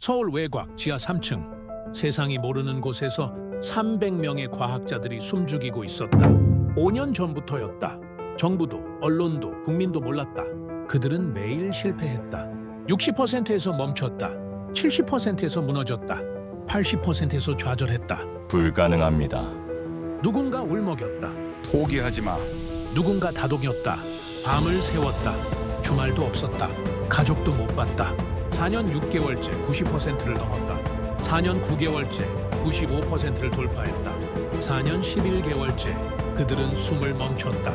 서울 외곽 지하 3층. 세상이 모르는 곳에서 300명의 과학자들이 숨죽이고 있었다. 5년 전부터였다. 정부도, 언론도, 국민도 몰랐다. 그들은 매일 실패했다. 60%에서 멈췄다. 70%에서 무너졌다. 80%에서 좌절했다. 불가능합니다. 누군가 울먹였다. 포기하지 마. 누군가 다독였다. 밤을 새웠다. 주말도 없었다. 가족도 못 봤다. 4년 6개월째 90%를 넘었다. 4년 9개월째 95%를 돌파했다. 4년 11개월째 그들은 숨을 멈췄다.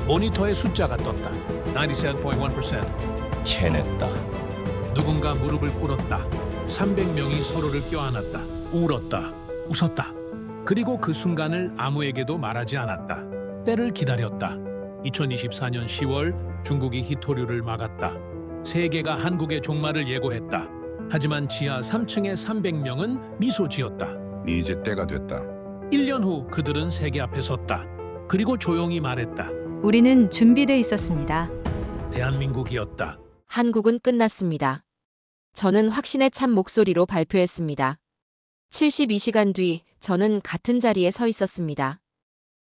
모니터에 숫자가 떴다. 97.1%. 해냈다. 누군가 무릎을 꿇었다. 300명이 서로를 껴안았다. 울었다. 웃었다. 그리고 그 순간을 아무에게도 말하지 않았다. 때를 기다렸다. 2024년 10월 중국이 히토류를 막았다. 세계가 한국의 종말을 예고했다. 하지만 지하 3층의 300명은 미소 지었다. 이제 때가 됐다. 1년 후 그들은 세계 앞에 섰다. 그리고 조용히 말했다. 우리는 준비돼 있었습니다. 대한민국이었다. 한국은 끝났습니다. 저는 확신에 찬 목소리로 발표했습니다. 72시간 뒤 저는 같은 자리에 서 있었습니다.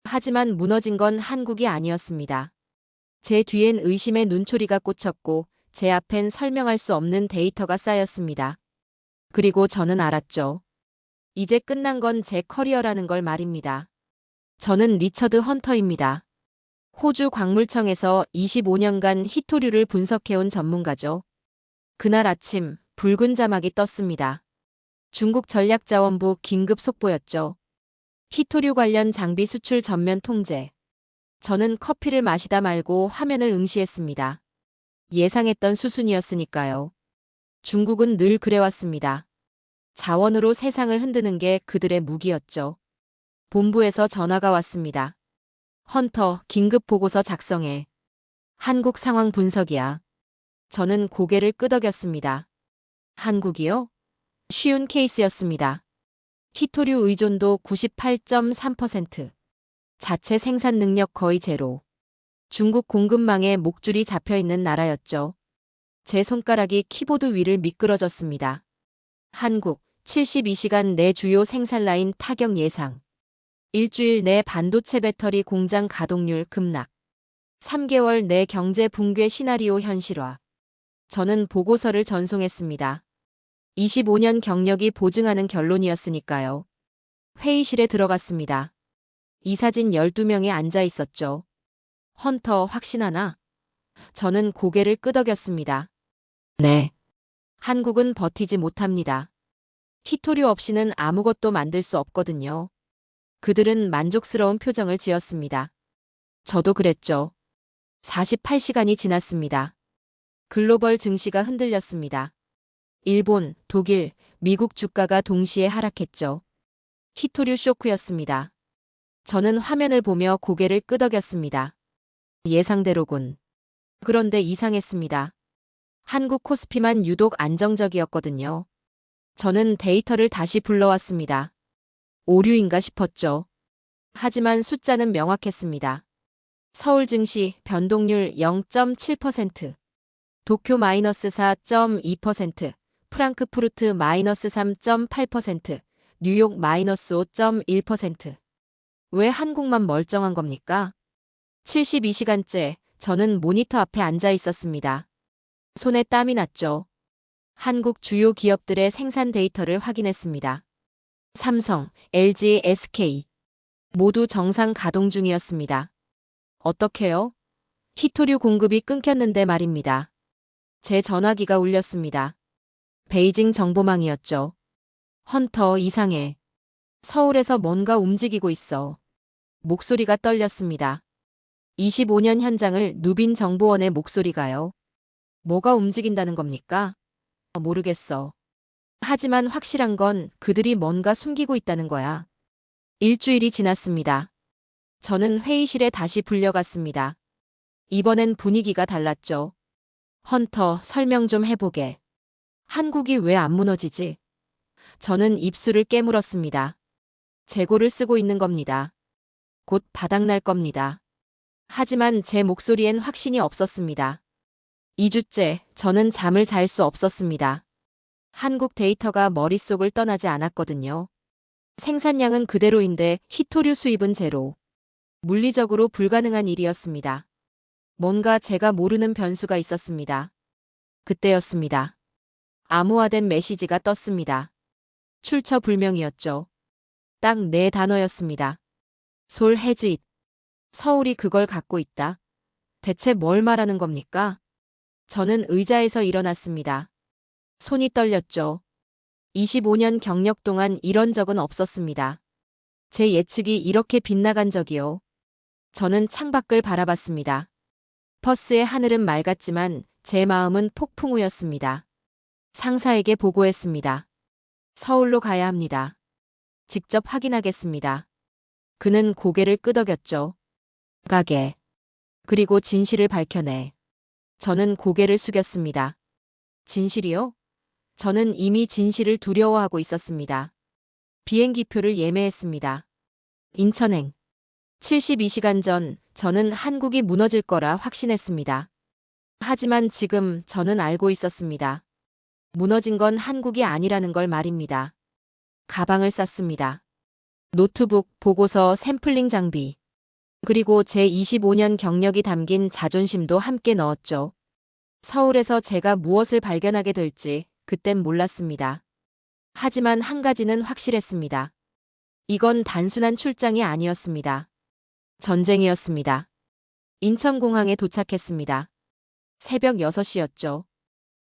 하지만 무너진 건 한국이 아니었습니다. 제 뒤엔 의심의 눈초리가 꽂혔고 제 앞엔 설명할 수 없는 데이터가 쌓였습니다. 그리고 저는 알았죠. 이제 끝난 건 제 커리어라는 걸 말입니다. 저는 리처드 헌터입니다. 호주 광물청에서 25년간 히토류를 분석해온 전문가죠. 그날 아침 붉은 자막이 떴습니다. 중국 전략자원부 긴급 속보였죠. 히토류 관련 장비 수출 전면 통제. 저는 커피를 마시다 말고 화면을 응시했습니다. 예상했던 수순이었으니까요. 중국은 늘 그래왔습니다. 자원으로 세상을 흔드는 게 그들의 무기였죠. 본부에서 전화가 왔습니다. 헌터, 긴급 보고서 작성해. 한국 상황 분석이야. 저는 고개를 끄덕였습니다. 한국이요? 쉬운 케이스였습니다. 히토류 의존도 98.3%. 자체 생산 능력 거의 제로. 중국 공급망에 목줄이 잡혀있는 나라였죠. 제 손가락이 키보드 위를 미끄러졌습니다. 한국, 72시간 내 주요 생산 라인 타격 예상. 일주일 내 반도체 배터리 공장 가동률 급락. 3개월 내 경제 붕괴 시나리오 현실화. 저는 보고서를 전송했습니다. 25년 경력이 보증하는 결론이었으니까요. 회의실에 들어갔습니다. 이사진 12명이 앉아 있었죠. 헌터 확신하나? 저는 고개를 끄덕였습니다. 네. 한국은 버티지 못합니다. 히토류 없이는 아무것도 만들 수 없거든요. 그들은 만족스러운 표정을 지었습니다. 저도 그랬죠. 48시간이 지났습니다. 글로벌 증시가 흔들렸습니다. 일본, 독일, 미국 주가가 동시에 하락했죠. 히토류 쇼크였습니다. 저는 화면을 보며 고개를 끄덕였습니다. 예상대로군. 그런데 이상했습니다. 한국 코스피만 유독 안정적이었거든요. 저는 데이터를 다시 불러왔습니다. 오류인가 싶었죠. 하지만 숫자는 명확했습니다. 서울 증시 변동률 0.7%, 도쿄 마이너스 4.2%, 프랑크푸르트 마이너스 3.8%, 뉴욕 마이너스 5.1%. 왜 한국만 멀쩡한 겁니까? 72시간째 저는 모니터 앞에 앉아 있었습니다. 손에 땀이 났죠. 한국 주요 기업들의 생산 데이터를 확인했습니다. 삼성, LG, SK 모두 정상 가동 중이었습니다. 어떻게요? 히토류 공급이 끊겼는데 말입니다. 제 전화기가 울렸습니다. 베이징 정보망이었죠. 헌터 이상해. 서울에서 뭔가 움직이고 있어. 목소리가 떨렸습니다. 25년 현장을 누빈 정보원의 목소리가요. 뭐가 움직인다는 겁니까? 모르겠어. 하지만 확실한 건 그들이 뭔가 숨기고 있다는 거야. 일주일이 지났습니다. 저는 회의실에 다시 불려갔습니다. 이번엔 분위기가 달랐죠. 헌터, 설명 좀 해보게. 한국이 왜 안 무너지지? 저는 입술을 깨물었습니다. 재고를 쓰고 있는 겁니다. 곧 바닥날 겁니다. 하지만 제 목소리엔 확신이 없었습니다. 2주째 저는 잠을 잘 수 없었습니다. 한국 데이터가 머릿속을 떠나지 않았거든요. 생산량은 그대로인데 히토류 수입은 제로. 물리적으로 불가능한 일이었습니다. 뭔가 제가 모르는 변수가 있었습니다. 그때였습니다. 암호화된 메시지가 떴습니다. 출처 불명이었죠. 딱 네 단어였습니다. 솔 해즈 잇. 서울이 그걸 갖고 있다. 대체 뭘 말하는 겁니까? 저는 의자에서 일어났습니다. 손이 떨렸죠. 25년 경력 동안 이런 적은 없었습니다. 제 예측이 이렇게 빗나간 적이요. 저는 창밖을 바라봤습니다. 퍼스의 하늘은 맑았지만 제 마음은 폭풍우였습니다. 상사에게 보고했습니다. 서울로 가야 합니다. 직접 확인하겠습니다. 그는 고개를 끄덕였죠. 가게. 그리고 진실을 밝혀내. 저는 고개를 숙였습니다. 진실이요? 저는 이미 진실을 두려워하고 있었습니다. 비행기표를 예매했습니다. 인천행. 72시간 전 저는 한국이 무너질 거라 확신했습니다. 하지만 지금 저는 알고 있었습니다. 무너진 건 한국이 아니라는 걸 말입니다. 가방을 쌌습니다. 노트북, 보고서, 샘플링 장비. 그리고 제 25년 경력이 담긴 자존심도 함께 넣었죠. 서울에서 제가 무엇을 발견하게 될지 그땐 몰랐습니다. 하지만 한 가지는 확실했습니다. 이건 단순한 출장이 아니었습니다. 전쟁이었습니다. 인천공항에 도착했습니다. 새벽 6시였죠.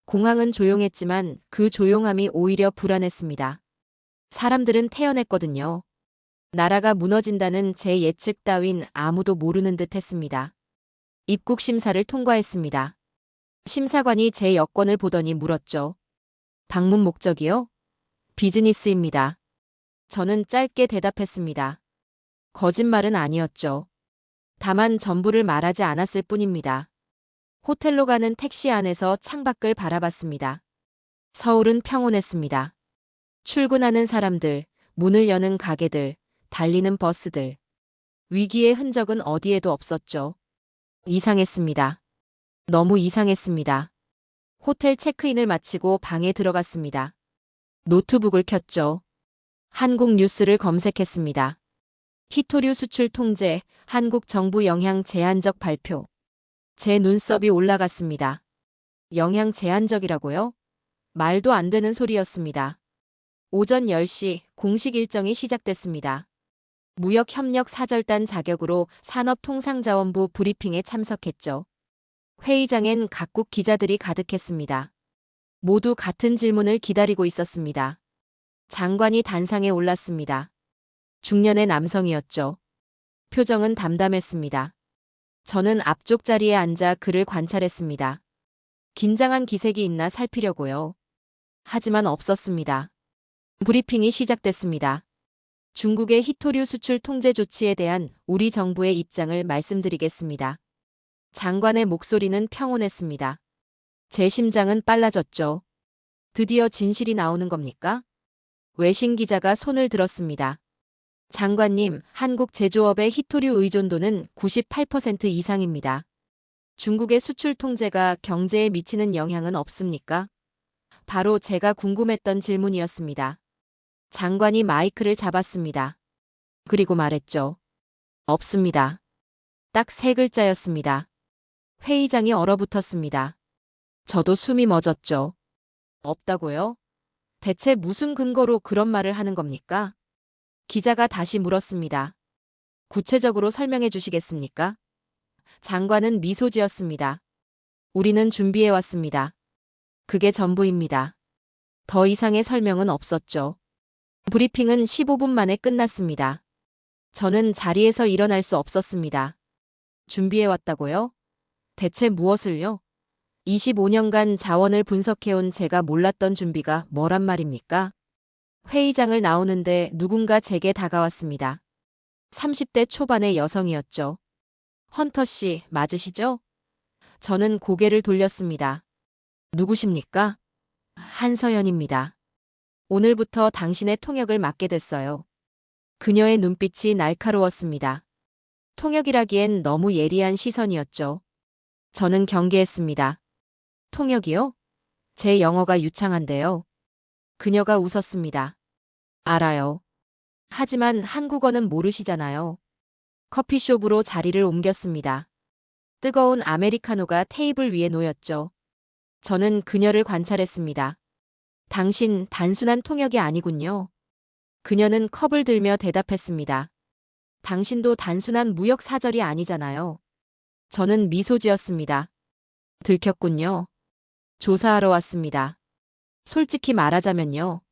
공항은 조용했지만 그 조용함이 오히려 불안했습니다. 사람들은 태어났거든요. 나라가 무너진다는 제 예측 따윈 아무도 모르는 듯 했습니다. 입국 심사를 통과했습니다. 심사관이 제 여권을 보더니 물었죠. 방문 목적이요? 비즈니스입니다. 저는 짧게 대답했습니다. 거짓말은 아니었죠. 다만 전부를 말하지 않았을 뿐입니다. 호텔로 가는 택시 안에서 창밖을 바라봤습니다. 서울은 평온했습니다. 출근하는 사람들, 문을 여는 가게들, 달리는 버스들. 위기의 흔적은 어디에도 없었죠. 이상했습니다. 너무 이상했습니다. 호텔 체크인을 마치고 방에 들어갔습니다. 노트북을 켰죠. 한국 뉴스를 검색했습니다. 히토류 수출 통제, 한국 정부 영향 제한적 발표. 제 눈썹이 올라갔습니다. 영향 제한적이라고요? 말도 안 되는 소리였습니다. 오전 10시 공식 일정이 시작됐습니다. 무역협력 사절단 자격으로 산업통상자원부 브리핑에 참석했죠. 회의장엔 각국 기자들이 가득했습니다. 모두 같은 질문을 기다리고 있었습니다. 장관이 단상에 올랐습니다. 중년의 남성이었죠. 표정은 담담했습니다. 저는 앞쪽 자리에 앉아 그를 관찰했습니다. 긴장한 기색이 있나 살피려고요. 하지만 없었습니다. 브리핑이 시작됐습니다. 중국의 히토류 수출 통제 조치에 대한 우리 정부의 입장을 말씀드리겠습니다. 장관의 목소리는 평온했습니다. 제 심장은 빨라졌죠. 드디어 진실이 나오는 겁니까? 외신 기자가 손을 들었습니다. 장관님, 한국 제조업의 히토류 의존도는 98% 이상입니다. 중국의 수출 통제가 경제에 미치는 영향은 없습니까? 바로 제가 궁금했던 질문이었습니다. 장관이 마이크를 잡았습니다. 그리고 말했죠. 없습니다. 딱 3글자였습니다. 회의장이 얼어붙었습니다. 저도 숨이 멎었죠. 없다고요? 대체 무슨 근거로 그런 말을 하는 겁니까? 기자가 다시 물었습니다. 구체적으로 설명해 주시겠습니까? 장관은 미소 지었습니다. 우리는 준비해 왔습니다. 그게 전부입니다. 더 이상의 설명은 없었죠. 브리핑은 15분 만에 끝났습니다. 저는 자리에서 일어날 수 없었습니다. 준비해 왔다고요? 대체 무엇을요? 25년간 자원을 분석해온 제가 몰랐던 준비가 뭐란 말입니까? 회의장을 나오는데 누군가 제게 다가왔습니다. 30대 초반의 여성이었죠. 헌터 씨, 맞으시죠? 저는 고개를 돌렸습니다. 누구십니까? 한서연입니다. 오늘부터 당신의 통역을 맡게 됐어요. 그녀의 눈빛이 날카로웠습니다. 통역이라기엔 너무 예리한 시선이었죠. 저는 경계했습니다. 통역이요? 제 영어가 유창한데요. 그녀가 웃었습니다. 알아요. 하지만 한국어는 모르시잖아요. 커피숍으로 자리를 옮겼습니다. 뜨거운 아메리카노가 테이블 위에 놓였죠. 저는 그녀를 관찰했습니다. 당신 단순한 통역이 아니군요. 그녀는 컵을 들며 대답했습니다. 당신도 단순한 무역 사절이 아니잖아요. 저는 미소 지었습니다. 들켰군요. 조사하러 왔습니다. 솔직히 말하자면요.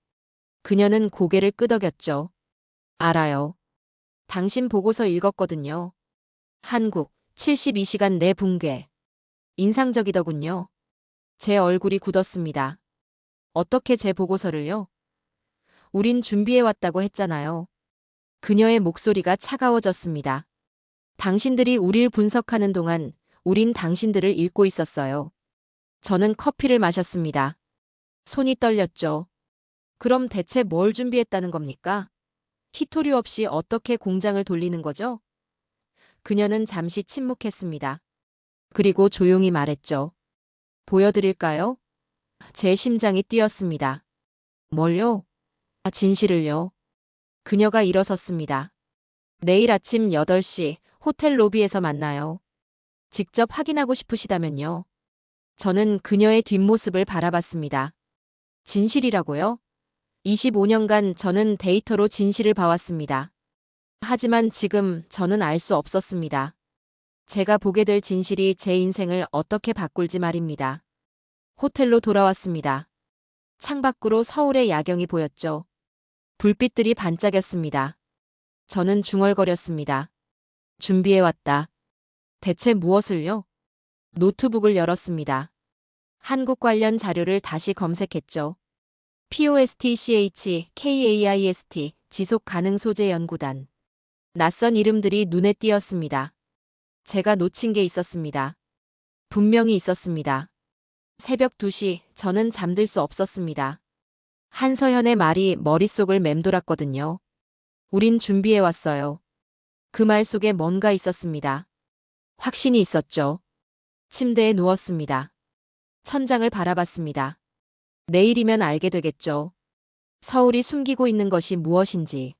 그녀는 고개를 끄덕였죠. 알아요. 당신 보고서 읽었거든요. 한국 72시간 내 붕괴. 인상적이더군요. 제 얼굴이 굳었습니다. 어떻게 제 보고서를요? 우린 준비해왔다고 했잖아요. 그녀의 목소리가 차가워졌습니다. 당신들이 우릴 분석하는 동안 우린 당신들을 읽고 있었어요. 저는 커피를 마셨습니다. 손이 떨렸죠. 그럼 대체 뭘 준비했다는 겁니까? 히토류 없이 어떻게 공장을 돌리는 거죠? 그녀는 잠시 침묵했습니다. 그리고 조용히 말했죠. 보여드릴까요? 제 심장이 뛰었습니다. 뭘요? 진실을요. 그녀가 일어섰습니다. 내일 아침 8시 호텔 로비에서 만나요. 직접 확인하고 싶으시다면요. 저는 그녀의 뒷모습을 바라봤습니다. 진실이라고요? 25년간 저는 데이터로 진실을 봐왔습니다. 하지만 지금 저는 알 수 없었습니다. 제가 보게 될 진실이 제 인생을 어떻게 바꿀지 말입니다. 호텔로 돌아왔습니다. 창밖으로 서울의 야경이 보였죠. 불빛들이 반짝였습니다. 저는 중얼거렸습니다. 준비해왔다. 대체 무엇을요? 노트북을 열었습니다. 한국 관련 자료를 다시 검색했죠. POSTCH, KAIST, 지속 가능 소재 연구단. 낯선 이름들이 눈에 띄었습니다. 제가 놓친 게 있었습니다. 분명히 있었습니다. 새벽 2시, 저는 잠들 수 없었습니다. 한서현의 말이 머릿속을 맴돌았거든요. 우린 준비해왔어요. 그 말 속에 뭔가 있었습니다. 확신이 있었죠. 침대에 누웠습니다. 천장을 바라봤습니다. 내일이면 알게 되겠죠. 서울이 숨기고 있는 것이 무엇인지.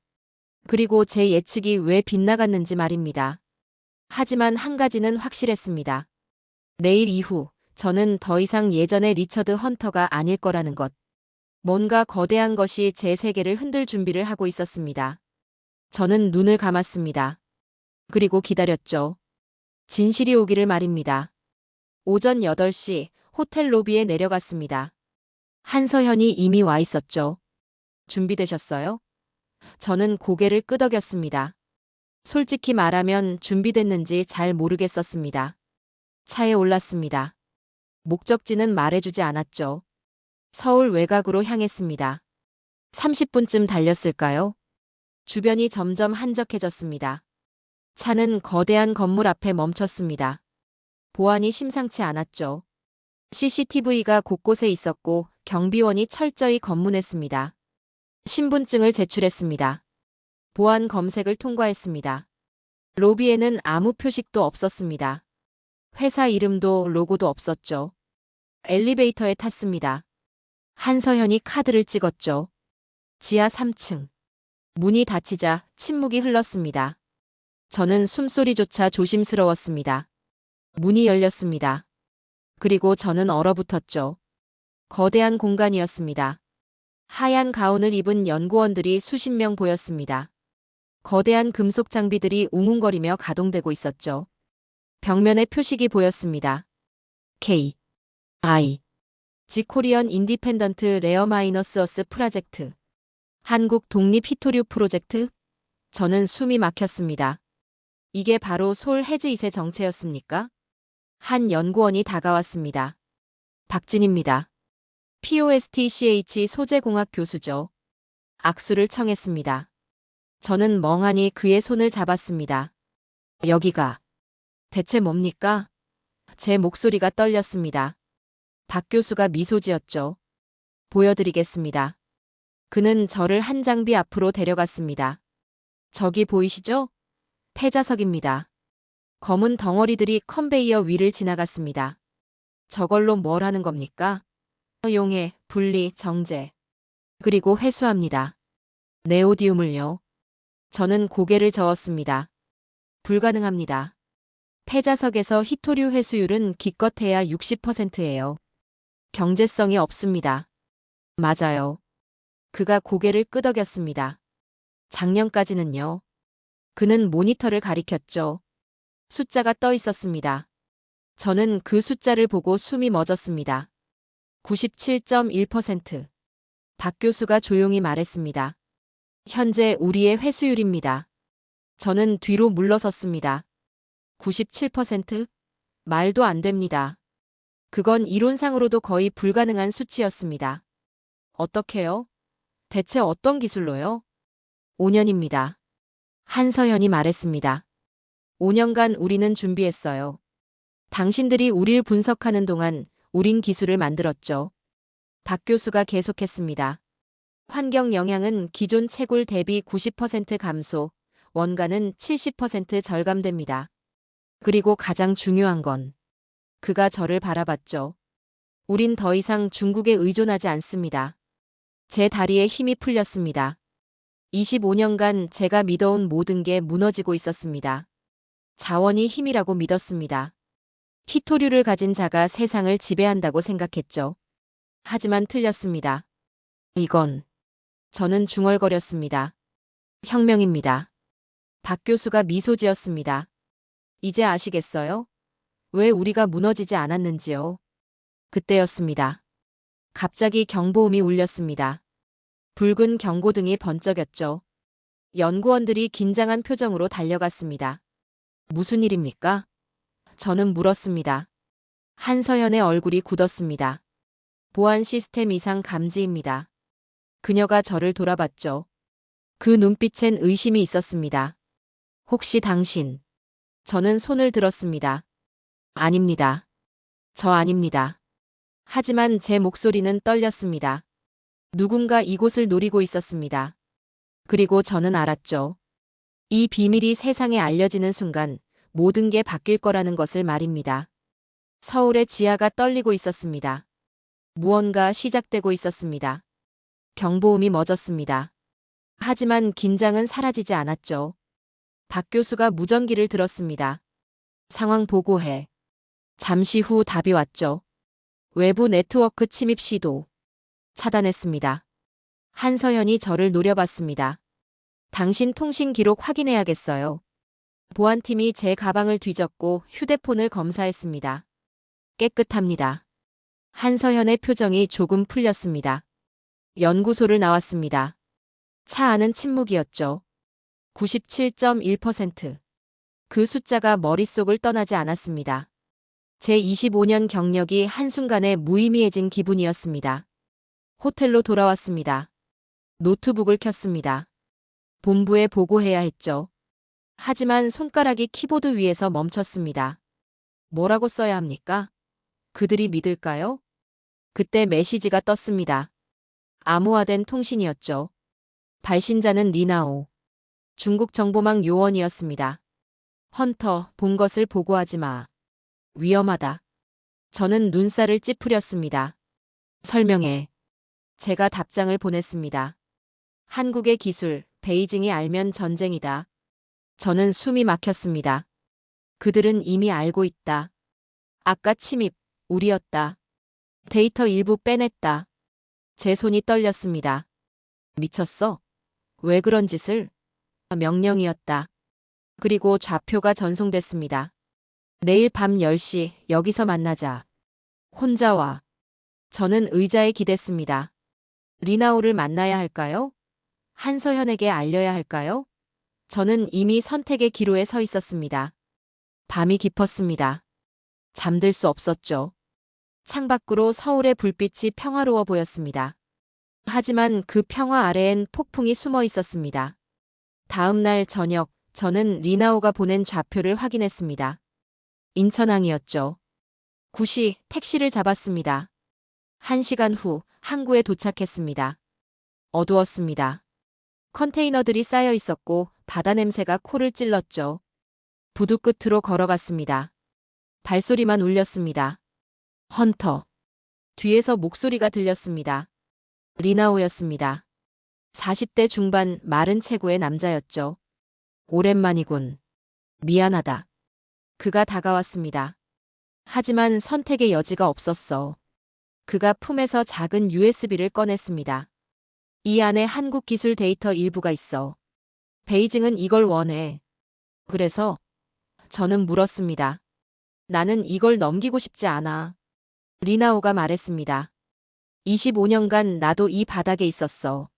그리고 제 예측이 왜 빗나갔는지 말입니다. 하지만 한 가지는 확실했습니다. 내일 이후 저는 더 이상 예전의 리처드 헌터가 아닐 거라는 것. 뭔가 거대한 것이 제 세계를 흔들 준비를 하고 있었습니다. 저는 눈을 감았습니다. 그리고 기다렸죠. 진실이 오기를 말입니다. 오전 8시 호텔 로비에 내려갔습니다. 한서현이 이미 와 있었죠. 준비되셨어요? 저는 고개를 끄덕였습니다. 솔직히 말하면 준비됐는지 잘 모르겠었습니다. 차에 올랐습니다. 목적지는 말해주지 않았죠. 서울 외곽으로 향했습니다. 30분쯤 달렸을까요? 주변이 점점 한적해졌습니다. 차는 거대한 건물 앞에 멈췄습니다. 보안이 심상치 않았죠. CCTV가 곳곳에 있었고 경비원이 철저히 검문했습니다. 신분증을 제출했습니다. 보안 검색을 통과했습니다. 로비에는 아무 표식도 없었습니다. 회사 이름도 로고도 없었죠. 엘리베이터에 탔습니다. 한서현이 카드를 찍었죠. 지하 3층. 문이 닫히자 침묵이 흘렀습니다. 저는 숨소리조차 조심스러웠습니다. 문이 열렸습니다. 그리고 저는 얼어붙었죠. 거대한 공간이었습니다. 하얀 가운을 입은 연구원들이 수십 명 보였습니다. 거대한 금속 장비들이 웅웅거리며 가동되고 있었죠. 벽면에 표식이 보였습니다. K, I, 지 코리언 인디펜던트 레어 마이너스 어스 프로젝트. 한국 독립 히토류 프로젝트? 저는 숨이 막혔습니다. 이게 바로 솔 해즈 2세 정체였습니까? 한 연구원이 다가왔습니다. 박진입니다. POSTCH 소재공학 교수죠. 악수를 청했습니다. 저는 멍하니 그의 손을 잡았습니다. 여기가 대체 뭡니까? 제 목소리가 떨렸습니다. 박 교수가 미소 지었죠. 보여드리겠습니다. 그는 저를 한 장비 앞으로 데려갔습니다. 저기 보이시죠? 패자석입니다. 검은 덩어리들이 컨베이어 위를 지나갔습니다. 저걸로 뭘 하는 겁니까? 용해, 분리, 정제. 그리고 회수합니다. 네오디움을요. 저는 고개를 저었습니다. 불가능합니다. 폐자석에서 히토류 회수율은 기껏해야 60%예요. 경제성이 없습니다. 맞아요. 그가 고개를 끄덕였습니다. 작년까지는요. 그는 모니터를 가리켰죠. 숫자가 떠 있었습니다. 저는 그 숫자를 보고 숨이 멎었습니다. 97.1%. 박 교수가 조용히 말했습니다. 현재 우리의 회수율입니다. 저는 뒤로 물러섰습니다. 97%? 말도 안 됩니다. 그건 이론상으로도 거의 불가능한 수치였습니다. 어떻게요? 대체 어떤 기술로요? 5년입니다. 한서연이 말했습니다. 5년간 우리는 준비했어요. 당신들이 우릴 분석하는 동안 우린 기술을 만들었죠. 박 교수가 계속했습니다. 환경 영향은 기존 채굴 대비 90% 감소, 원가는 70% 절감됩니다. 그리고 가장 중요한 건 그가 저를 바라봤죠. 우린 더 이상 중국에 의존하지 않습니다. 제 다리에 힘이 풀렸습니다. 25년간 제가 믿어온 모든 게 무너지고 있었습니다. 자원이 힘이라고 믿었습니다. 히토류를 가진 자가 세상을 지배한다고 생각했죠. 하지만 틀렸습니다. 저는 중얼거렸습니다. 혁명입니다. 박 교수가 미소 지었습니다. 이제 아시겠어요? 왜 우리가 무너지지 않았는지요? 그때였습니다. 갑자기 경보음이 울렸습니다. 붉은 경고등이 번쩍였죠. 연구원들이 긴장한 표정으로 달려갔습니다. 무슨 일입니까? 저는 물었습니다. 한서연의 얼굴이 굳었습니다. 보안 시스템 이상 감지입니다. 그녀가 저를 돌아봤죠. 그 눈빛엔 의심이 있었습니다. 혹시 당신? 저는 손을 들었습니다. 아닙니다. 저 아닙니다. 하지만 제 목소리는 떨렸습니다. 누군가 이곳을 노리고 있었습니다. 그리고 저는 알았죠. 이 비밀이 세상에 알려지는 순간 모든 게 바뀔 거라는 것을 말입니다. 서울의 지하가 떨리고 있었습니다. 무언가 시작되고 있었습니다. 경보음이 멎었습니다. 하지만 긴장은 사라지지 않았죠. 박 교수가 무전기를 들었습니다. 상황 보고해. 잠시 후 답이 왔죠. 외부 네트워크 침입 시도. 차단했습니다. 한서연이 저를 노려봤습니다. 당신 통신 기록 확인해야겠어요. 보안팀이 제 가방을 뒤졌고 휴대폰을 검사했습니다. 깨끗합니다. 한서연의 표정이 조금 풀렸습니다. 연구소를 나왔습니다. 차 안은 침묵이었죠. 97.1%. 그 숫자가 머릿속을 떠나지 않았습니다. 제 25년 경력이 한순간에 무의미해진 기분이었습니다. 호텔로 돌아왔습니다. 노트북을 켰습니다. 본부에 보고해야 했죠. 하지만 손가락이 키보드 위에서 멈췄습니다. 뭐라고 써야 합니까? 그들이 믿을까요? 그때 메시지가 떴습니다. 암호화된 통신이었죠. 발신자는 리나오. 중국 정보망 요원이었습니다. 헌터, 본 것을 보고하지 마. 위험하다. 저는 눈살을 찌푸렸습니다. 설명해. 제가 답장을 보냈습니다. 한국의 기술, 베이징이 알면 전쟁이다. 저는 숨이 막혔습니다. 그들은 이미 알고 있다. 아까 침입, 우리였다. 데이터 일부 빼냈다. 제 손이 떨렸습니다. 미쳤어? 왜 그런 짓을? 명령이었다. 그리고 좌표가 전송됐습니다. 내일 밤 10시 여기서 만나자. 혼자 와. 저는 의자에 기댔습니다. 리나오를 만나야 할까요? 한서연에게 알려야 할까요? 저는 이미 선택의 기로에 서 있었습니다. 밤이 깊었습니다. 잠들 수 없었죠. 창밖으로 서울의 불빛이 평화로워 보였습니다. 하지만 그 평화 아래엔 폭풍이 숨어 있었습니다. 다음 날 저녁, 저는 리나오가 보낸 좌표를 확인했습니다. 인천항이었죠. 9시 택시를 잡았습니다. 1시간 후 항구에 도착했습니다. 어두웠습니다. 컨테이너들이 쌓여 있었고 바다 냄새가 코를 찔렀죠. 부두 끝으로 걸어갔습니다. 발소리만 울렸습니다. 헌터. 뒤에서 목소리가 들렸습니다. 리나오였습니다. 40대 중반 마른 체구의 남자였죠. 오랜만이군. 미안하다. 그가 다가왔습니다. 하지만 선택의 여지가 없었어. 그가 품에서 작은 USB를 꺼냈습니다. 이 안에 한국 기술 데이터 일부가 있어. 베이징은 이걸 원해. 그래서 저는 물었습니다. 나는 이걸 넘기고 싶지 않아. 리나오가 말했습니다. 25년간 나도 이 바닥에 있었어.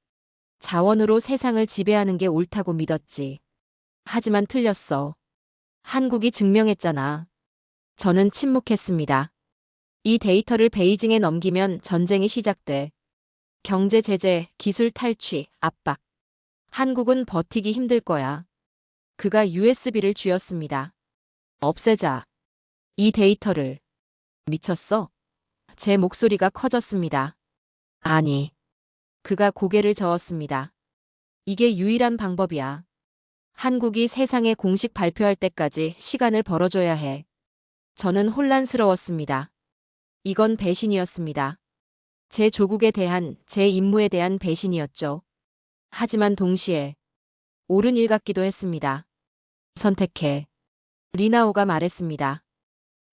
자원으로 세상을 지배하는 게 옳다고 믿었지. 하지만 틀렸어. 한국이 증명했잖아. 저는 침묵했습니다. 이 데이터를 베이징에 넘기면 전쟁이 시작돼. 경제 제재, 기술 탈취, 압박. 한국은 버티기 힘들 거야. 그가 USB를 쥐었습니다. 없애자. 이 데이터를. 미쳤어? 제 목소리가 커졌습니다. 아니. 그가 고개를 저었습니다. 이게 유일한 방법이야. 한국이 세상에 공식 발표할 때까지 시간을 벌어줘야 해. 저는 혼란스러웠습니다. 이건 배신이었습니다. 제 조국에 대한, 제 임무에 대한 배신이었죠. 하지만 동시에 옳은 일 같기도 했습니다. 선택해. 리나오가 말했습니다.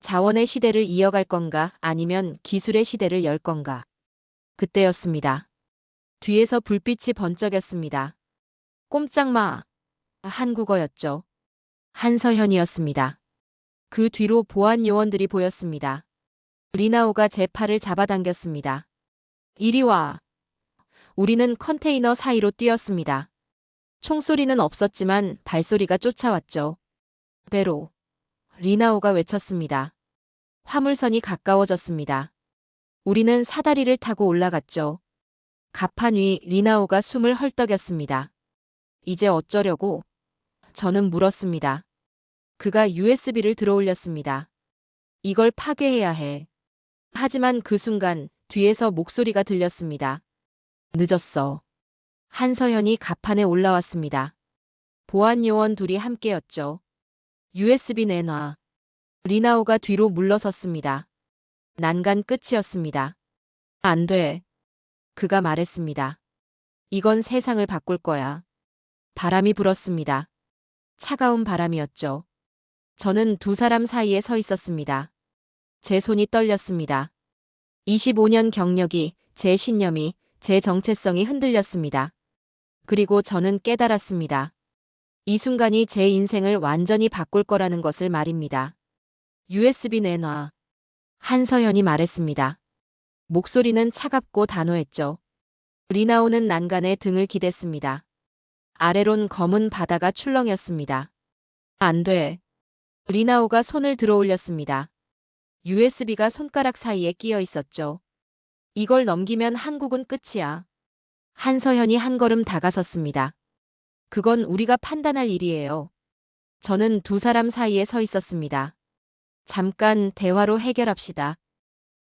자원의 시대를 이어갈 건가 아니면 기술의 시대를 열 건가. 그때였습니다. 뒤에서 불빛이 번쩍였습니다. 꼼짝 마. 한국어였죠. 한서현이었습니다. 그 뒤로 보안 요원들이 보였습니다. 리나오가 제 팔을 잡아당겼습니다. 이리 와. 우리는 컨테이너 사이로 뛰었습니다. 총소리는 없었지만 발소리가 쫓아왔죠. 배로. 리나오가 외쳤습니다. 화물선이 가까워졌습니다. 우리는 사다리를 타고 올라갔죠. 갑판 위 리나오가 숨을 헐떡였습니다. 이제 어쩌려고? 저는 물었습니다. 그가 USB를 들어올렸습니다. 이걸 파괴해야 해. 하지만 그 순간 뒤에서 목소리가 들렸습니다. 늦었어. 한서현이 갑판에 올라왔습니다. 보안 요원 둘이 함께였죠. USB 내놔. 리나오가 뒤로 물러섰습니다. 난간 끝이었습니다. 안 돼. 그가 말했습니다. 이건 세상을 바꿀 거야. 바람이 불었습니다. 차가운 바람이었죠. 저는 두 사람 사이에 서 있었습니다. 제 손이 떨렸습니다. 25년 경력이, 제 신념이, 제 정체성이 흔들렸습니다. 그리고 저는 깨달았습니다. 이 순간이 제 인생을 완전히 바꿀 거라는 것을 말입니다. USB 내놔. 한서현이 말했습니다. 목소리는 차갑고 단호했죠. 리나오는 난간에 등을 기댔습니다. 아래론 검은 바다가 출렁였습니다. 안 돼. 리나오가 손을 들어 올렸습니다. USB가 손가락 사이에 끼어 있었죠. 이걸 넘기면 한국은 끝이야. 한서현이 한 걸음 다가섰습니다. 그건 우리가 판단할 일이에요. 저는 두 사람 사이에 서 있었습니다. 잠깐 대화로 해결합시다.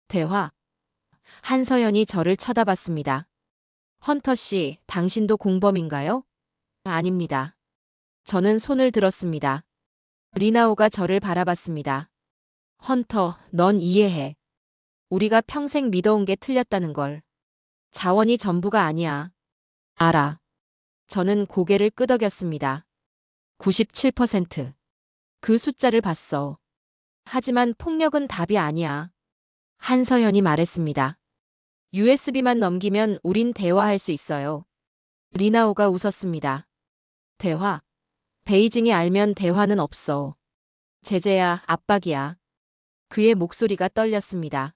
대화. 한서현이 저를 쳐다봤습니다. 헌터 씨, 당신도 공범인가요? 아닙니다. 저는 손을 들었습니다. 리나오가 저를 바라봤습니다. 헌터, 넌 이해해. 우리가 평생 믿어온 게 틀렸다는 걸. 자원이 전부가 아니야. 알아. 저는 고개를 끄덕였습니다. 97%. 그 숫자를 봤어. 하지만 폭력은 답이 아니야. 한서현이 말했습니다. USB만 넘기면 우린 대화할 수 있어요. 리나오가 웃었습니다. 대화? 베이징이 알면 대화는 없어. 제재야, 압박이야. 그의 목소리가 떨렸습니다.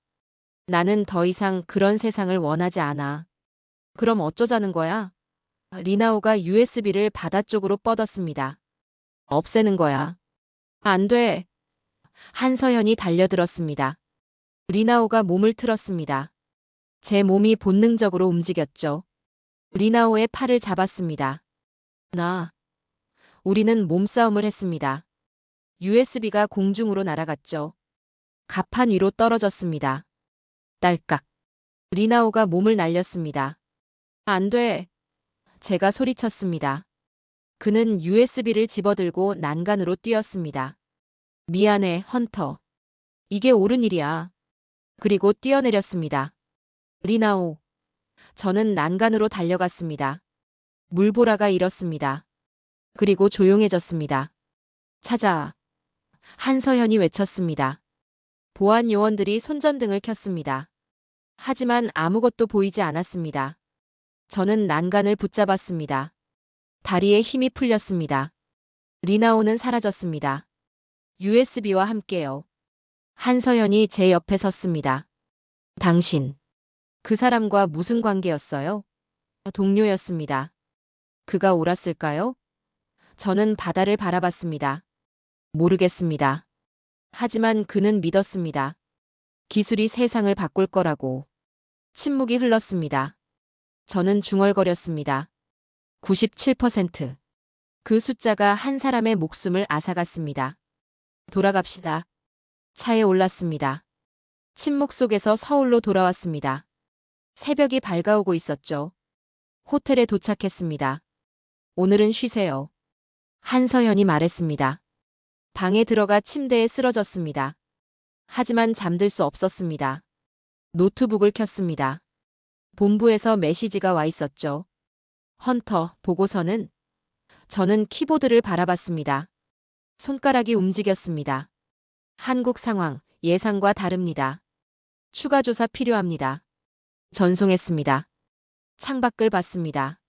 나는 더 이상 그런 세상을 원하지 않아. 그럼 어쩌자는 거야? 리나오가 USB를 바다 쪽으로 뻗었습니다. 없애는 거야. 안 돼. 한서현이 달려들었습니다. 리나오가 몸을 틀었습니다. 제 몸이 본능적으로 움직였죠. 리나오의 팔을 잡았습니다. 우리는 몸싸움을 했습니다. USB가 공중으로 날아갔죠. 갑판 위로 떨어졌습니다. 딸깍. 리나오가 몸을 날렸습니다. 안 돼. 제가 소리쳤습니다. 그는 USB를 집어들고 난간으로 뛰었습니다. 미안해, 헌터. 이게 옳은 일이야. 그리고 뛰어내렸습니다. 리나오. 저는 난간으로 달려갔습니다. 물보라가 일었습니다. 그리고 조용해졌습니다. 찾아. 한서현이 외쳤습니다. 보안 요원들이 손전등을 켰습니다. 하지만 아무것도 보이지 않았습니다. 저는 난간을 붙잡았습니다. 다리에 힘이 풀렸습니다. 리나오는 사라졌습니다. USB와 함께요. 한서연이 제 옆에 섰습니다. 당신, 그 사람과 무슨 관계였어요? 동료였습니다. 그가 옳았을까요? 저는 바다를 바라봤습니다. 모르겠습니다. 하지만 그는 믿었습니다. 기술이 세상을 바꿀 거라고. 침묵이 흘렀습니다. 저는 중얼거렸습니다. 97%. 그 숫자가 한 사람의 목숨을 앗아갔습니다. 돌아갑시다. 차에 올랐습니다. 침묵 속에서 서울로 돌아왔습니다. 새벽이 밝아오고 있었죠. 호텔에 도착했습니다. 오늘은 쉬세요. 한서연이 말했습니다. 방에 들어가 침대에 쓰러졌습니다. 하지만 잠들 수 없었습니다. 노트북을 켰습니다. 본부에서 메시지가 와 있었죠. 헌터, 보고서는? 저는 키보드를 바라봤습니다. 손가락이 움직였습니다. 한국 상황, 예상과 다릅니다. 추가 조사 필요합니다. 전송했습니다. 창밖을 봤습니다.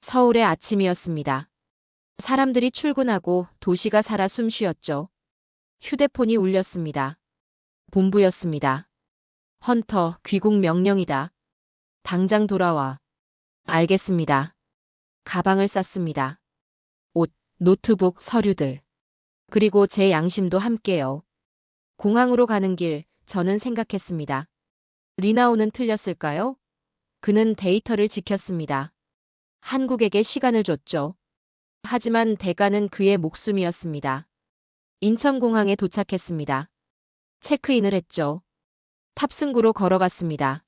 서울의 아침이었습니다. 사람들이 출근하고 도시가 살아 숨쉬었죠. 휴대폰이 울렸습니다. 본부였습니다. 헌터, 귀국 명령이다. 당장 돌아와. 알겠습니다. 가방을 쌌습니다. 옷, 노트북, 서류들. 그리고 제 양심도 함께요. 공항으로 가는 길, 저는 생각했습니다. 리나오는 틀렸을까요? 그는 데이터를 지켰습니다. 한국에게 시간을 줬죠. 하지만 대가는 그의 목숨이었습니다. 인천공항에 도착했습니다. 체크인을 했죠. 탑승구로 걸어갔습니다.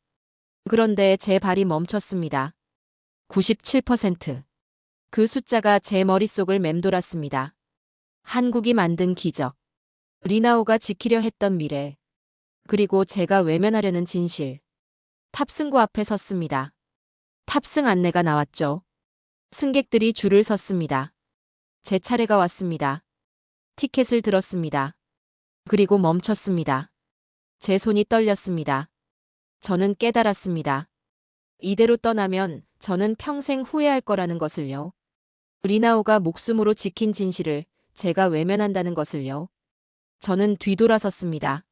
그런데 제 발이 멈췄습니다. 97%. 그 숫자가 제 머릿속을 맴돌았습니다. 한국이 만든 기적. 리나오가 지키려 했던 미래. 그리고 제가 외면하려는 진실. 탑승구 앞에 섰습니다. 탑승 안내가 나왔죠. 승객들이 줄을 섰습니다. 제 차례가 왔습니다. 티켓을 들었습니다. 그리고 멈췄습니다. 제 손이 떨렸습니다. 저는 깨달았습니다. 이대로 떠나면 저는 평생 후회할 거라는 것을요. 리나오가 목숨으로 지킨 진실을 제가 외면한다는 것을요. 저는 뒤돌아섰습니다.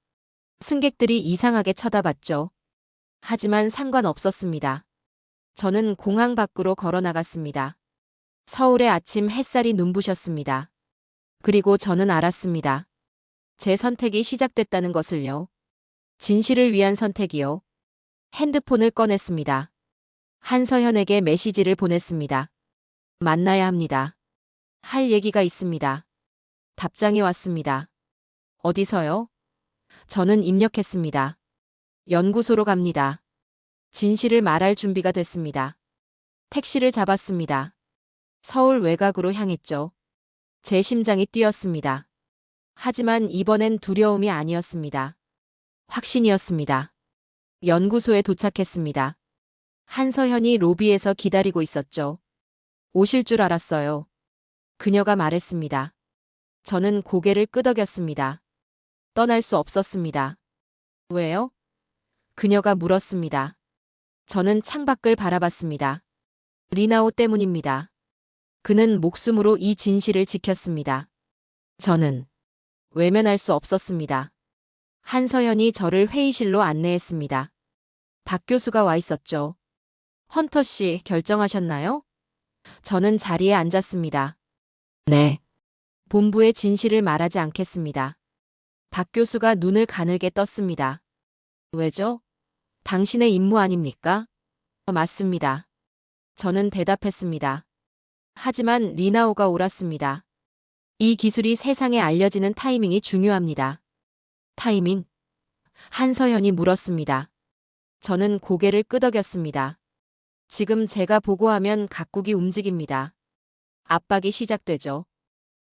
승객들이 이상하게 쳐다봤죠. 하지만 상관없었습니다. 저는 공항 밖으로 걸어 나갔습니다. 서울의 아침 햇살이 눈부셨습니다. 그리고 저는 알았습니다. 제 선택이 시작됐다는 것을요. 진실을 위한 선택이요. 핸드폰을 꺼냈습니다. 한서현에게 메시지를 보냈습니다. 만나야 합니다. 할 얘기가 있습니다. 답장이 왔습니다. 어디서요? 저는 입력했습니다. 연구소로 갑니다. 진실을 말할 준비가 됐습니다. 택시를 잡았습니다. 서울 외곽으로 향했죠. 제 심장이 뛰었습니다. 하지만 이번엔 두려움이 아니었습니다. 확신이었습니다. 연구소에 도착했습니다. 한서현이 로비에서 기다리고 있었죠. 오실 줄 알았어요. 그녀가 말했습니다. 저는 고개를 끄덕였습니다. 떠날 수 없었습니다. 왜요? 그녀가 물었습니다. 저는 창밖을 바라봤습니다. 리나오 때문입니다. 그는 목숨으로 이 진실을 지켰습니다. 저는 외면할 수 없었습니다. 한서연이 저를 회의실로 안내했습니다. 박 교수가 와 있었죠. 헌터 씨, 결정하셨나요? 저는 자리에 앉았습니다. 네. 본부의 진실을 말하지 않겠습니다. 박 교수가 눈을 가늘게 떴습니다. 왜죠? 당신의 임무 아닙니까? 맞습니다. 저는 대답했습니다. 하지만 리나오가 옳았습니다. 이 기술이 세상에 알려지는 타이밍이 중요합니다. 타이밍? 한서연이 물었습니다. 저는 고개를 끄덕였습니다. 지금 제가 보고하면 각국이 움직입니다. 압박이 시작되죠.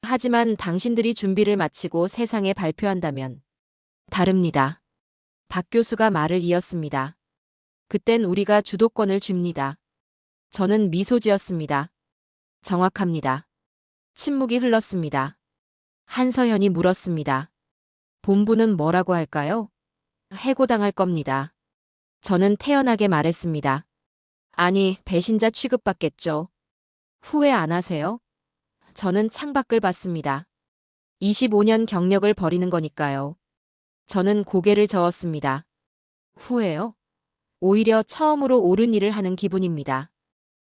하지만 당신들이 준비를 마치고 세상에 발표한다면 다릅니다. 박 교수가 말을 이었습니다. 그땐 우리가 주도권을 줍니다. 저는 미소 지었습니다. 정확합니다. 침묵이 흘렀습니다. 한서현이 물었습니다. 본부는 뭐라고 할까요? 해고당할 겁니다. 저는 태연하게 말했습니다. 아니, 배신자 취급받겠죠. 후회 안 하세요? 저는 창밖을 봤습니다. 25년 경력을 버리는 거니까요. 저는 고개를 저었습니다. 후회요? 오히려 처음으로 옳은 일을 하는 기분입니다.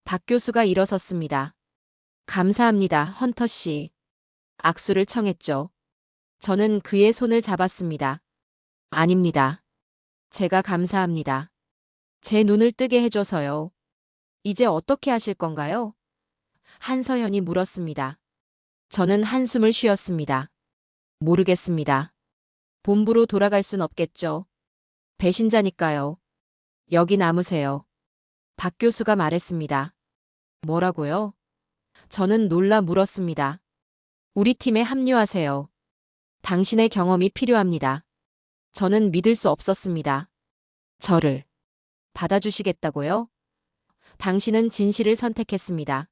박 교수가 일어섰습니다. 감사합니다, 헌터 씨. 악수를 청했죠. 저는 그의 손을 잡았습니다. 아닙니다. 제가 감사합니다. 제 눈을 뜨게 해줘서요. 이제 어떻게 하실 건가요? 한서현이 물었습니다. 저는 한숨을 쉬었습니다. 모르겠습니다. 본부로 돌아갈 순 없겠죠. 배신자니까요. 여기 남으세요. 박 교수가 말했습니다. 뭐라고요? 저는 놀라 물었습니다. 우리 팀에 합류하세요. 당신의 경험이 필요합니다. 저는 믿을 수 없었습니다. 저를 받아주시겠다고요? 당신은 진실을 선택했습니다.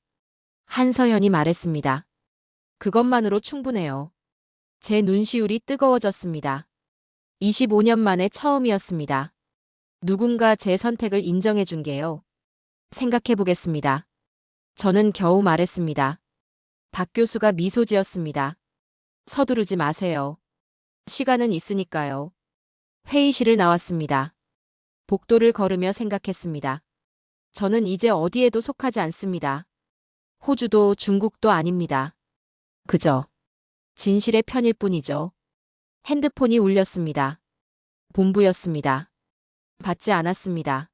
한서연이 말했습니다. 그것만으로 충분해요. 제 눈시울이 뜨거워졌습니다. 25년 만에 처음이었습니다. 누군가 제 선택을 인정해 준 게요. 생각해 보겠습니다. 저는 겨우 말했습니다. 박 교수가 미소 지었습니다. 서두르지 마세요. 시간은 있으니까요. 회의실을 나왔습니다. 복도를 걸으며 생각했습니다. 저는 이제 어디에도 속하지 않습니다. 호주도 중국도 아닙니다. 그저 진실의 편일 뿐이죠. 핸드폰이 울렸습니다. 본부였습니다. 받지 않았습니다.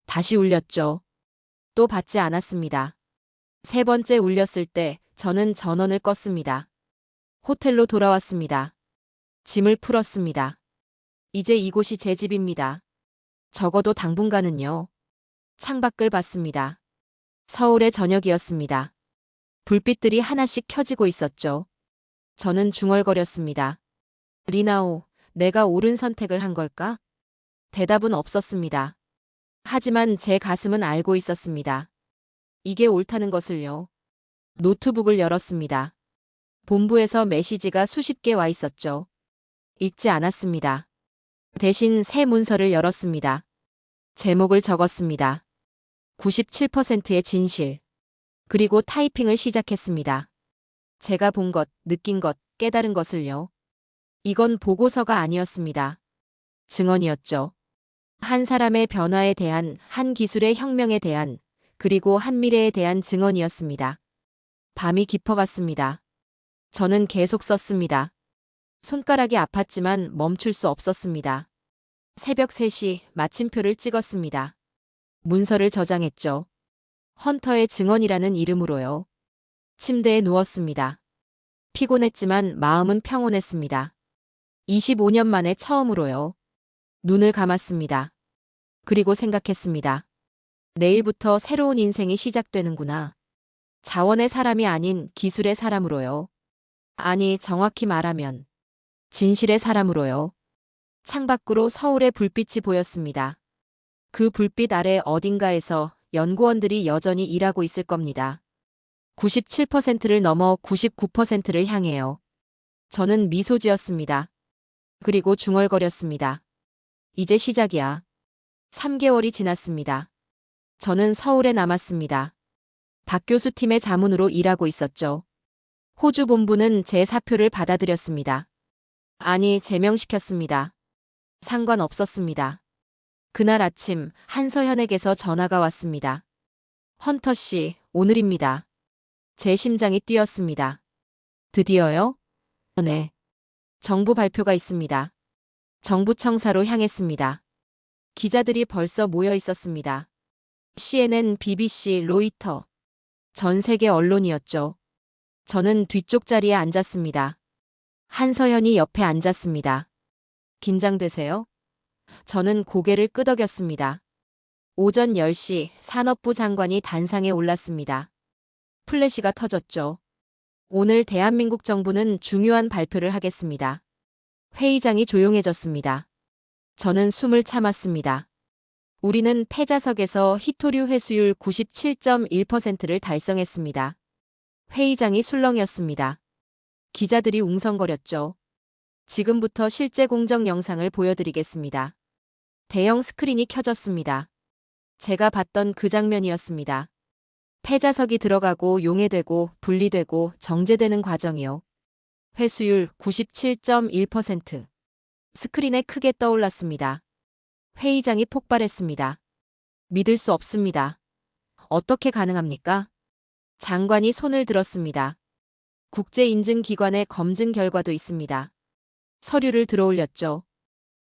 다시 울렸죠. 또 받지 않았습니다. 세 번째 울렸을 때 저는 전원을 껐습니다. 호텔로 돌아왔습니다. 짐을 풀었습니다. 이제 이곳이 제 집입니다. 적어도 당분간은요. 창밖을 봤습니다. 서울의 저녁이었습니다. 불빛들이 하나씩 켜지고 있었죠. 저는 중얼거렸습니다. 리나오, 내가 옳은 선택을 한 걸까? 대답은 없었습니다. 하지만 제 가슴은 알고 있었습니다. 이게 옳다는 것을요. 노트북을 열었습니다. 본부에서 메시지가 수십 개 와 있었죠. 읽지 않았습니다. 대신 새 문서를 열었습니다. 제목을 적었습니다. 97%의 진실. 그리고 타이핑을 시작했습니다. 제가 본 것, 느낀 것, 깨달은 것을요. 이건 보고서가 아니었습니다. 증언이었죠. 한 사람의 변화에 대한, 한 기술의 혁명에 대한, 그리고 한 미래에 대한 증언이었습니다. 밤이 깊어갔습니다. 저는 계속 썼습니다. 손가락이 아팠지만 멈출 수 없었습니다. 새벽 3시 마침표를 찍었습니다. 문서를 저장했죠. 헌터의 증언이라는 이름으로요. 침대에 누웠습니다. 피곤했지만 마음은 평온했습니다. 25년 만에 처음으로요. 눈을 감았습니다. 그리고 생각했습니다. 내일부터 새로운 인생이 시작되는구나. 자원의 사람이 아닌 기술의 사람으로요. 아니, 정확히 말하면 진실의 사람으로요. 창밖으로 서울의 불빛이 보였습니다. 그 불빛 아래 어딘가에서 연구원들이 여전히 일하고 있을 겁니다. 97%를 넘어 99%를 향해요. 저는 미소 지었습니다. 그리고 중얼거렸습니다. 이제 시작이야. 3개월이 지났습니다. 저는 서울에 남았습니다. 박 교수 팀의 자문으로 일하고 있었죠. 호주 본부는 제 사표를 받아들였습니다. 아니, 제명시켰습니다. 상관없었습니다. 그날 아침 한서현에게서 전화가 왔습니다. 헌터 씨, 오늘입니다. 제 심장이 뛰었습니다. 드디어요? 네. 정부 발표가 있습니다. 정부 청사로 향했습니다. 기자들이 벌써 모여 있었습니다. CNN, BBC, 로이터. 전 세계 언론이었죠. 저는 뒤쪽 자리에 앉았습니다. 한서현이 옆에 앉았습니다. 긴장되세요? 저는 고개를 끄덕였습니다. 오전 10시 산업부 장관이 단상에 올랐습니다. 플래시가 터졌죠. 오늘 대한민국 정부는 중요한 발표를 하겠습니다. 회의장이 조용해졌습니다. 저는 숨을 참았습니다. 우리는 패자석에서 히토류 회수율 97.1%를 달성했습니다. 회의장이 술렁이었습니다. 기자들이 웅성거렸죠. 지금부터 실제 공정 영상을 보여드리겠습니다. 대형 스크린이 켜졌습니다. 제가 봤던 그 장면이었습니다. 패자석이 들어가고 용해되고 분리되고 정제되는 과정이요. 회수율 97.1%. 스크린에 크게 떠올랐습니다. 회의장이 폭발했습니다. 믿을 수 없습니다. 어떻게 가능합니까? 장관이 손을 들었습니다. 국제인증기관의 검증 결과도 있습니다. 서류를 들어올렸죠.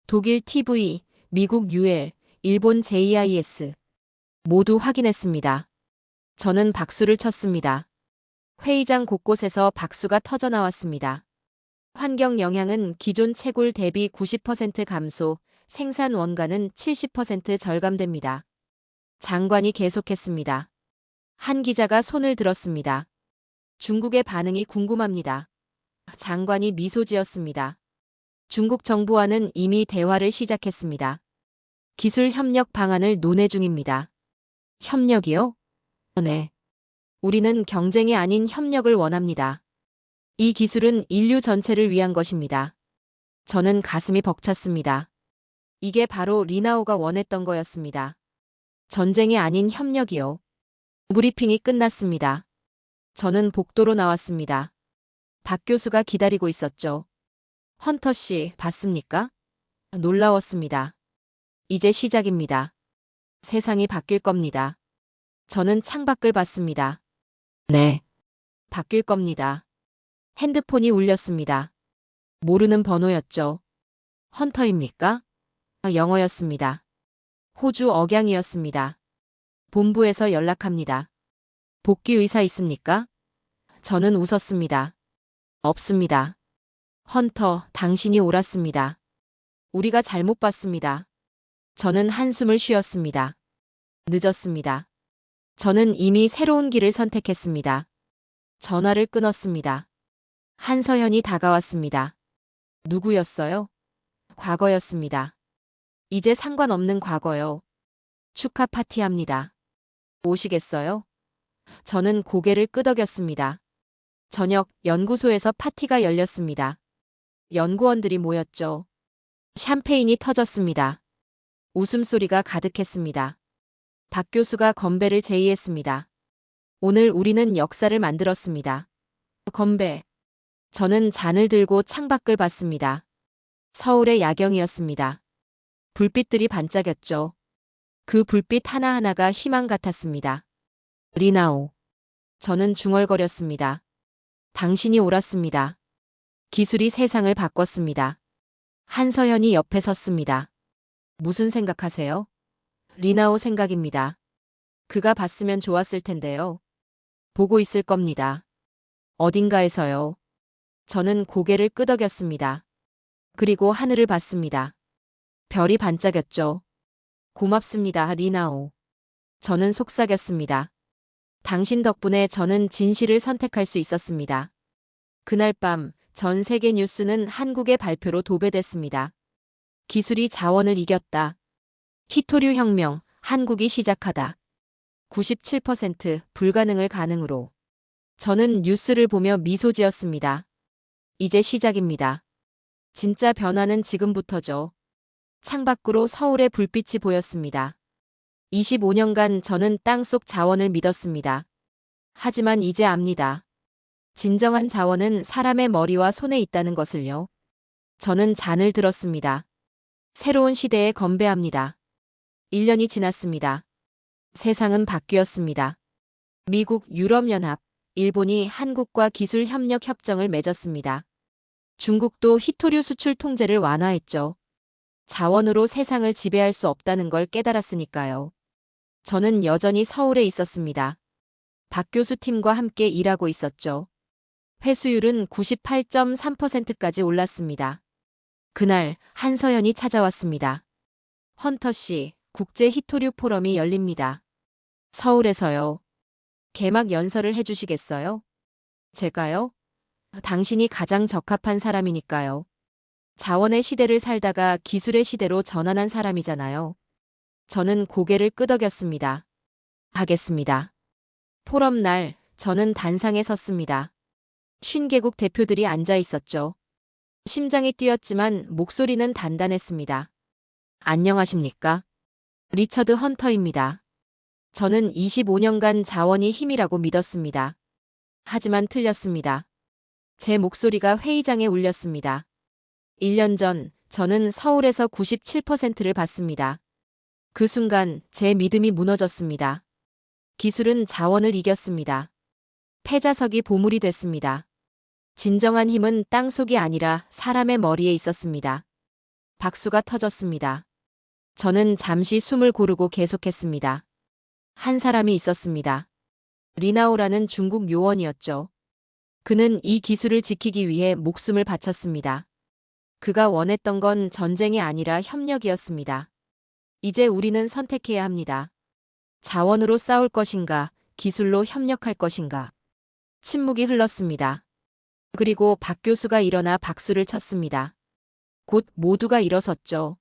독일 TV, 미국 UL, 일본 JIS 모두 확인했습니다. 저는 박수를 쳤습니다. 회의장 곳곳에서 박수가 터져 나왔습니다. 환경 영향은 기존 채굴 대비 90% 감소, 생산 원가는 70% 절감됩니다. 장관이 계속했습니다. 한 기자가 손을 들었습니다. 중국의 반응이 궁금합니다. 장관이 미소 지었습니다. 중국 정부와는 이미 대화를 시작했습니다. 기술 협력 방안을 논의 중입니다. 협력이요? 네. 우리는 경쟁이 아닌 협력을 원합니다. 이 기술은 인류 전체를 위한 것입니다. 저는 가슴이 벅찼습니다. 이게 바로 리나오가 원했던 거였습니다. 전쟁이 아닌 협력이요. 브리핑이 끝났습니다. 저는 복도로 나왔습니다. 박 교수가 기다리고 있었죠. 헌터 씨, 봤습니까? 놀라웠습니다. 이제 시작입니다. 세상이 바뀔 겁니다. 저는 창밖을 봤습니다. 네. 바뀔 겁니다. 핸드폰이 울렸습니다. 모르는 번호였죠. 헌터입니까? 영어였습니다. 호주 억양이었습니다. 본부에서 연락합니다. 복귀 의사 있습니까? 저는 웃었습니다. 없습니다. 헌터, 당신이 옳았습니다. 우리가 잘못 봤습니다. 저는 한숨을 쉬었습니다. 늦었습니다. 저는 이미 새로운 길을 선택했습니다. 전화를 끊었습니다. 한서연이 다가왔습니다. 누구였어요? 과거였습니다. 이제 상관없는 과거요. 축하 파티합니다. 오시겠어요? 저는 고개를 끄덕였습니다. 저녁 연구소에서 파티가 열렸습니다. 연구원들이 모였죠. 샴페인이 터졌습니다. 웃음소리가 가득했습니다. 박 교수가 건배를 제의했습니다. 오늘 우리는 역사를 만들었습니다. 건배. 저는 잔을 들고 창밖을 봤습니다. 서울의 야경이었습니다. 불빛들이 반짝였죠. 그 불빛 하나하나가 희망 같았습니다. 리나오. 저는 중얼거렸습니다. 당신이 옳았습니다. 기술이 세상을 바꿨습니다. 한서연이 옆에 섰습니다. 무슨 생각하세요? 리나오 생각입니다. 그가 봤으면 좋았을 텐데요. 보고 있을 겁니다. 어딘가에서요. 저는 고개를 끄덕였습니다. 그리고 하늘을 봤습니다. 별이 반짝였죠. 고맙습니다, 리나오. 저는 속삭였습니다. 당신 덕분에 저는 진실을 선택할 수 있었습니다. 그날 밤 전 세계 뉴스는 한국의 발표로 도배됐습니다. 기술이 자원을 이겼다. 히토류 혁명, 한국이 시작하다. 97% 불가능을 가능으로. 저는 뉴스를 보며 미소 지었습니다. 이제 시작입니다. 진짜 변화는 지금부터죠. 창밖으로 서울의 불빛이 보였습니다. 25년간 저는 땅속 자원을 믿었습니다. 하지만 이제 압니다. 진정한 자원은 사람의 머리와 손에 있다는 것을요. 저는 잔을 들었습니다. 새로운 시대에 건배합니다. 1년이 지났습니다. 세상은 바뀌었습니다. 미국, 유럽연합, 일본이 한국과 기술 협력 협정을 맺었습니다. 중국도 히토류 수출 통제를 완화했죠. 자원으로 세상을 지배할 수 없다는 걸 깨달았으니까요. 저는 여전히 서울에 있었습니다. 박 교수 팀과 함께 일하고 있었죠. 회수율은 98.3%까지 올랐습니다. 그날 한서연이 찾아왔습니다. 헌터 씨, 국제 히토류 포럼이 열립니다. 서울에서요. 개막 연설을 해주시겠어요? 제가요? 당신이 가장 적합한 사람이니까요. 자원의 시대를 살다가 기술의 시대로 전환한 사람이잖아요. 저는 고개를 끄덕였습니다. 하겠습니다. 포럼 날 저는 단상에 섰습니다. 50개국 대표들이 앉아 있었죠. 심장이 뛰었지만 목소리는 단단했습니다. 안녕하십니까? 리처드 헌터입니다. 저는 25년간 자원이 힘이라고 믿었습니다. 하지만 틀렸습니다. 제 목소리가 회의장에 울렸습니다. 1년 전 저는 서울에서 97%를 받습니다. 그 순간 제 믿음이 무너졌습니다. 기술은 자원을 이겼습니다. 패자석이 보물이 됐습니다. 진정한 힘은 땅속이 아니라 사람의 머리에 있었습니다. 박수가 터졌습니다. 저는 잠시 숨을 고르고 계속했습니다. 한 사람이 있었습니다. 리나오라는 중국 요원이었죠. 그는 이 기술을 지키기 위해 목숨을 바쳤습니다. 그가 원했던 건 전쟁이 아니라 협력이었습니다. 이제 우리는 선택해야 합니다. 자원으로 싸울 것인가, 기술로 협력할 것인가. 침묵이 흘렀습니다. 그리고 박 교수가 일어나 박수를 쳤습니다. 곧 모두가 일어섰죠.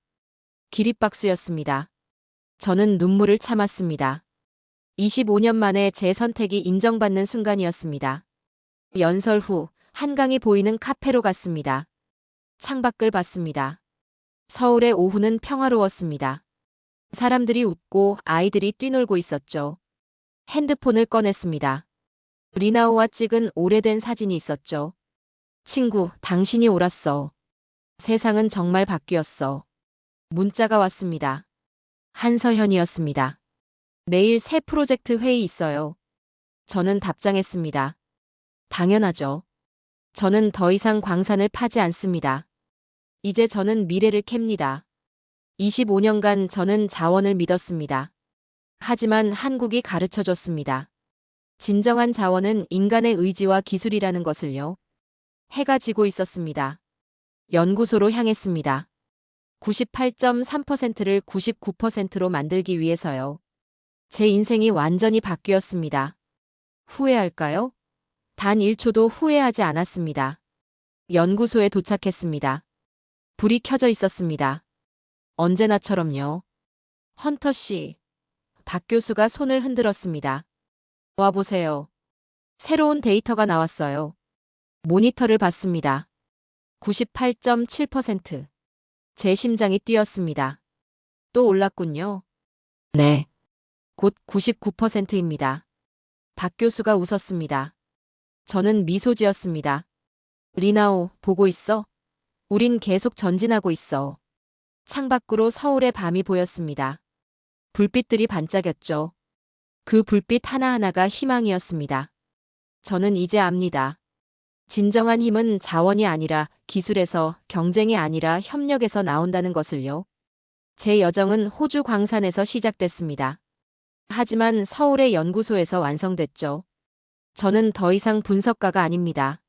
기립박수였습니다. 저는 눈물을 참았습니다. 25년 만에 제 선택이 인정받는 순간이었습니다. 연설 후 한강이 보이는 카페로 갔습니다. 창밖을 봤습니다. 서울의 오후는 평화로웠습니다. 사람들이 웃고 아이들이 뛰놀고 있었죠. 핸드폰을 꺼냈습니다. 리나오와 찍은 오래된 사진이 있었죠. 친구, 당신이 옳았어. 세상은 정말 바뀌었어. 문자가 왔습니다. 한서현이었습니다. 내일 새 프로젝트 회의 있어요. 저는 답장했습니다. 당연하죠. 저는 더 이상 광산을 파지 않습니다. 이제 저는 미래를 캡니다. 25년간 저는 자원을 믿었습니다. 하지만 한국이 가르쳐줬습니다. 진정한 자원은 인간의 의지와 기술이라는 것을요. 해가 지고 있었습니다. 연구소로 향했습니다. 98.3%를 99%로 만들기 위해서요. 제 인생이 완전히 바뀌었습니다. 후회할까요? 단 1초도 후회하지 않았습니다. 연구소에 도착했습니다. 불이 켜져 있었습니다. 언제나처럼요. 헌터 씨. 박 교수가 손을 흔들었습니다. 와보세요. 새로운 데이터가 나왔어요. 모니터를 봤습니다. 98.7%. 제 심장이 뛰었습니다. 또 올랐군요. 네. 곧 99%입니다. 박 교수가 웃었습니다. 저는 미소 지었습니다. 리나오, 보고 있어? 우린 계속 전진하고 있어. 창밖으로 서울의 밤이 보였습니다. 불빛들이 반짝였죠. 그 불빛 하나하나가 희망이었습니다. 저는 이제 압니다. 진정한 힘은 자원이 아니라 기술에서, 경쟁이 아니라 협력에서 나온다는 것을요. 제 여정은 호주 광산에서 시작됐습니다. 하지만 서울의 연구소에서 완성됐죠. 저는 더 이상 분석가가 아닙니다.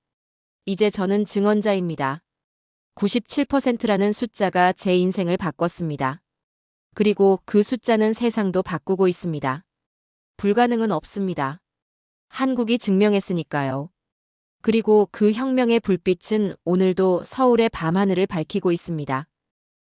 이제 저는 증언자입니다. 97%라는 숫자가 제 인생을 바꿨습니다. 그리고 그 숫자는 세상도 바꾸고 있습니다. 불가능은 없습니다. 한국이 증명했으니까요. 그리고 그 혁명의 불빛은 오늘도 서울의 밤하늘을 밝히고 있습니다.